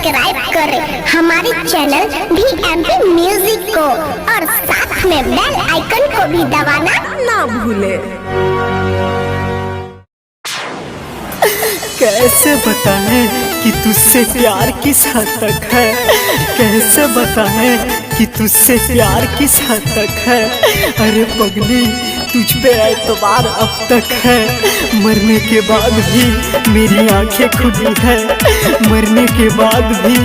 Subscribe करें हमारे channel VMP music को और साथ में बेल आइकन को भी दबाना ना भूले। कैसे बताएं कि तुझसे प्यार किस हद तक है, कैसे बताएं कि तुझसे प्यार किस हद तक है। अरे पगली तुझ पे एतबार अब तक है, मरने के बाद भी मेरी आंखें खुली है, मरने के बाद भी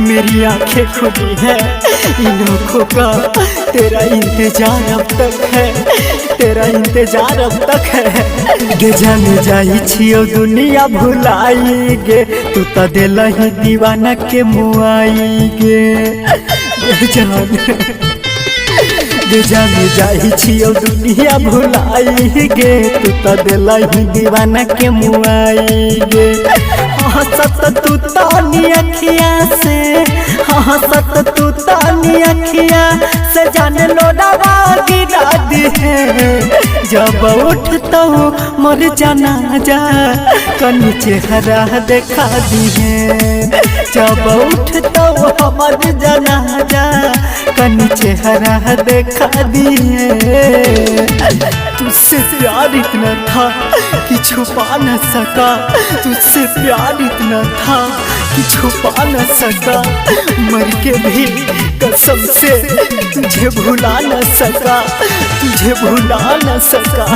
मेरी आंखें खुली है। इन आँखों का तेरा इंतजार अब तक है, तेरा इंतजार अब तक है। गे जाने जाई छियो दुनिया भुलाई गे, तू तो दिल ही दीवाना के मुआई गे। गे जाने जाई छियो दुनिया भुलाई गे, तू तो दिल ही दीवाना के मुआई गे। हंसत तू तानी अखिया से, हंसत तू तानी अखिया से जान लो डरा गिरा दी है। जब उठता हूँ मर जाना जा कनी चेहरा देखा दी है। जब उठता हूँ मर जाना जा कनी चेहरा देखा दी है। तुझसे प्यार इतना था कि छुपा न सका, तुझसे प्यार इतना था कि छुपा न सका। मर के भी कसम से तुझे भुला न सका, तुझे भुला न सका।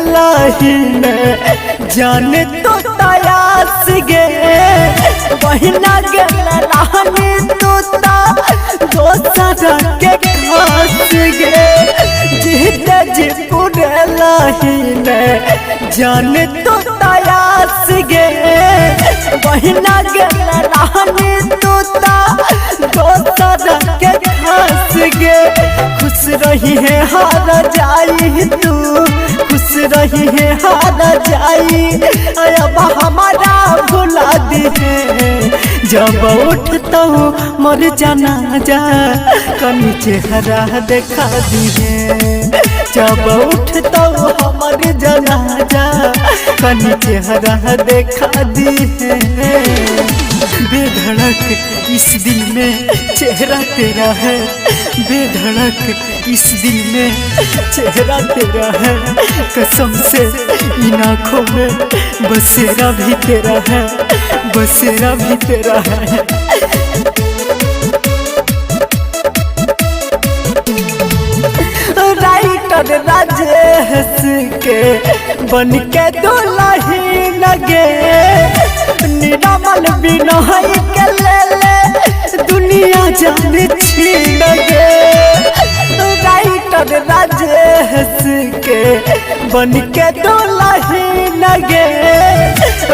लाही में जाने तो तयास गे, बहिना गे रानी तो दोसरा के खास गे। जीते जी पूरे लाही में जाने तो तयास गे, बहिना गे रानी तो दोसरा के खास गे। खुश रही है हार जाई तू, खुश रही है हार जाई अब हमारा भुला दी है। जब उठता हूँ मर जाना जा कनी चेहरा देखा दी है। जब उठता हूँ मर जाना जा कनी चेहरा देखा दी है। बेधड़क इस दिल में चेहरा तेरा है, बेधड़क इस दिल में चेहरा तेरा है। कसम से इन आँखों में बसेरा भी तेरा है, बसेरा भी तेरा है। राइटर राजेश के बन के दुल्ही लगे, निरामल बिनोई के ले दुनिया जाने छीन गे। राइटर राजेश के बन के दुल्ही लगे,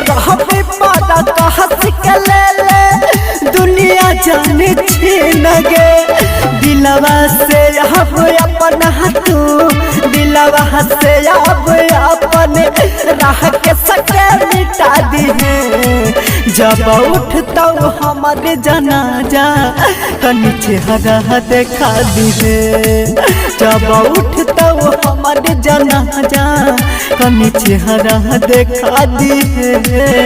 रहबे पारा कहस के ले दुनिया जाने छीन गे। दिलवा से अब अपन तू, दिलवा से अब अपन राह के सके मिटा दी है। जब उठता हूँ हमारे जनाजा कनी चेहरा देखा दी है। जब उठता हूँ हमारे जनाजा कनी चेहरा देखा दी है।